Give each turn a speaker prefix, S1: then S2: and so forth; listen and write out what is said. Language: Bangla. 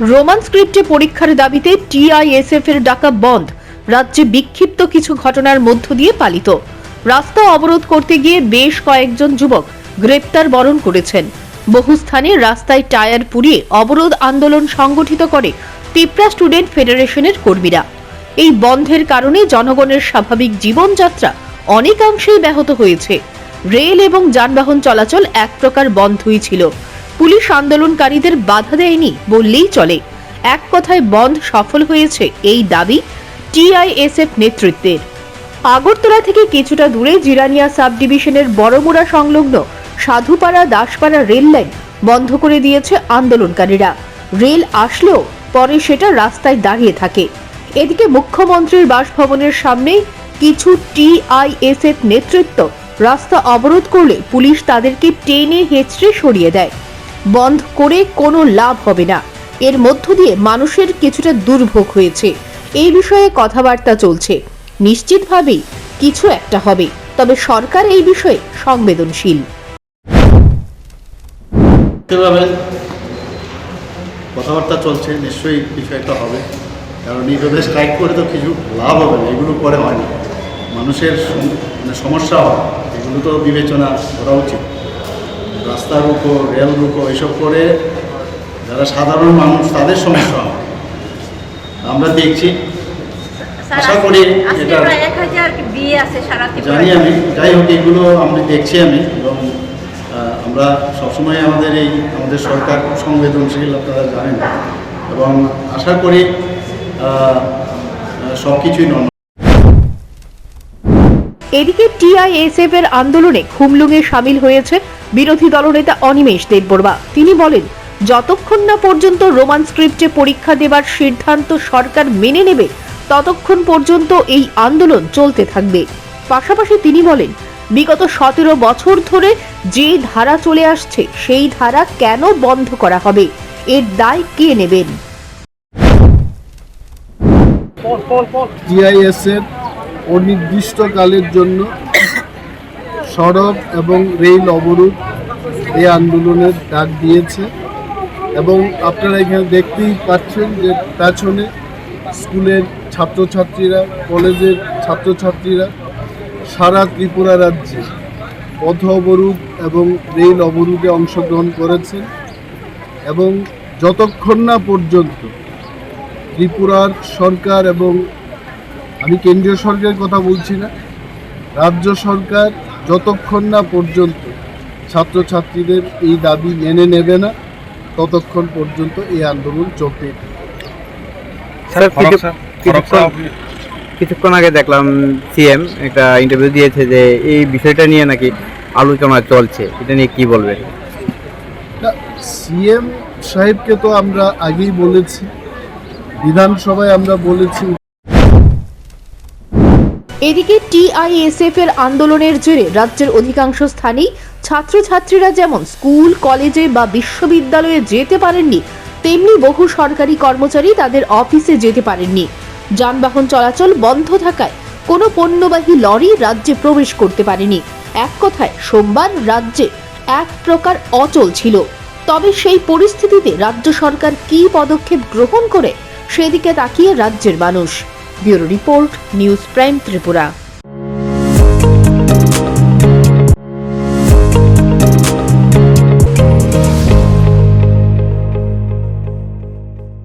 S1: রোমান স্ক্রিপ্টে পরীক্ষার দাবিতে টিআইএসএফ এর ডাকা বন্ধ রাজ্যে বিক্ষিপ্ত কিছু ঘটনার মধ্য দিয়ে পালিত। রাস্তা অবরোধ করতে গিয়ে বেশ কয়েকজন যুবক গ্রেপ্তার বরণ করেছেন। বহু স্থানে রাস্তায় টায়ার পুড়িয়ে অবরোধ আন্দোলন সংগঠিত করে তিপ্রা স্টুডেন্ট ফেডারেশনের কর্মীরা। এই বন্ধের কারণে জনগণের স্বাভাবিক জীবনযাত্রা অনেকাংশেই ব্যাহত হয়েছে। রেল এবং যানবাহন চলাচল এক প্রকার বন্ধই ছিল। পুলিশ আন্দোলনকারীদের বাধা দেয়নি বললেই চলে। এক কথায় বন্ধ সফল হয়েছে এই দাবি টিআইএসএফ নেতৃত্বের। আগরতলা থেকে কিছুটা দূরে জিরানিয়া সাব ডিভিশনের বড়মুড়া সংলগ্ন সাধুপাড়া দাসপাড়া রেল লাইন বন্ধ করে দিয়েছে আন্দোলনকারীরা। রেল আসলেও পরে সেটা রাস্তায় দাঁড়িয়ে থাকে। এদিকে মুখ্যমন্ত্রীর বাসভবনের সামনে কিছু টিআইএসএফ নেতৃত্ব রাস্তা অবরোধ করলে পুলিশ তাদেরকে টেনে হেঁচড়ে সরিয়ে দেয়। বন্ধ করে কোনো লাভ হবে না। এর মধ্য দিয়ে মানুষের কিছুটা দুর্ভোগ হয়েছে। এই বিষয়ে কথাবার্তা চলছে। নিশ্চিতভাবেই কিছু একটা হবে, তবে সরকার এই বিষয়ে সংবেদনশীল।
S2: কথাবার্তা চলছে, নিশ্চয়ই কিছু একটা হবে, কারণ এইভাবে স্ট্রাইক করে তো কিছু লাভ হবে না। এগুলো পরে হয় না, মানুষের সমস্যা হয়, এগুলো তো বিবেচনা করা উচিত। রাস্তা রুকো, রেল রুকো, এসব করে যারা সাধারণ মানুষ তাদের সমস্যা হয়। আমরা দেখছি, আশা করি এটা জানি আমি, যাই হোক এগুলো আমরা দেখছি আমি, এবং আমরা সবসময় আমাদের সরকার সংবেদনশীল, আপনারা জানেন, এবং আশা করি সব কিছুই নর্মাল।
S1: এদিকে টিআইএসএফ এর আন্দোলনে খুমলুঙে সামিল হয়েছে বিরোধী দলনেতা অনিমেষ দেববর্মা। তিনি বলেন, যতক্ষণ না পর্যন্ত রোমান স্ক্রিপ্টে পরীক্ষা দেবার সিদ্ধান্ত সরকার মেনে নেবে ততক্ষণ পর্যন্ত এই আন্দোলন চলতে থাকবে। পাশাপাশি তিনি বলেন, বিগত 17 বছর ধরে যে ধারা চলে আসছে সেই ধারা কেন বন্ধ করা হবে, এর দায় কে নেবেন?
S3: টিআইএসএফ অনির্দিষ্টকালের জন্য সড়ক এবং রেল অবরোধ এই আন্দোলনের ডাক দিয়েছে, এবং আপনারা এখানে দেখতেই পাচ্ছেন যে পেছনে স্কুলের ছাত্রছাত্রীরা, কলেজের ছাত্রছাত্রীরা সারা ত্রিপুরা রাজ্যে পথ অবরোধ এবং রেল অবরোধে অংশগ্রহণ করেছেন। এবং যতক্ষণ না পর্যন্ত ত্রিপুরার সরকার, এবং আমি কেন্দ্রীয় সরকারের কথা বলছি না, রাজ্য সরকার যতক্ষণ না পর্যন্ত ছাত্রছাত্রীদের এই দাবি মেনে নেবে না ততক্ষণ পর্যন্ত এই আন্দোলন চলতে থাকবে।
S4: কিছুক্ষণ আগে দেখলাম সিএম একটা ইন্টারভিউ দিয়েছে যে এই বিষয়টা নিয়ে নাকি আলোচনা চলছে, এটা নিয়ে কি বলবেন?
S3: সিএম সাহেবকে তো আমরা আগেই বলেছি, বিধানসভায় আমরা বলেছি।
S1: এদিকে টিআইএসএফ এর আন্দোলনের জেরে রাজ্যের অধিকাংশ স্থানেই ছাত্রছাত্রীরা যেমন স্কুল, কলেজে বা বিশ্ববিদ্যালয়ে যেতে পারেননি, তেমনি বহু সরকারি কর্মচারী তাদের অফিসে যেতে পারেননি। যানবাহন চলাচল বন্ধ থাকায় কোনো পণ্যবাহী লরি রাজ্যে প্রবেশ করতে পারেনি। এক কথায় সোমবার রাজ্যে এক প্রকার অচল ছিল। তবে সেই পরিস্থিতিতে রাজ্য সরকার কী পদক্ষেপ গ্রহণ করে সেদিকে তাকিয়ে রাজ্যের মানুষ। Bureau report, news prime Tripura.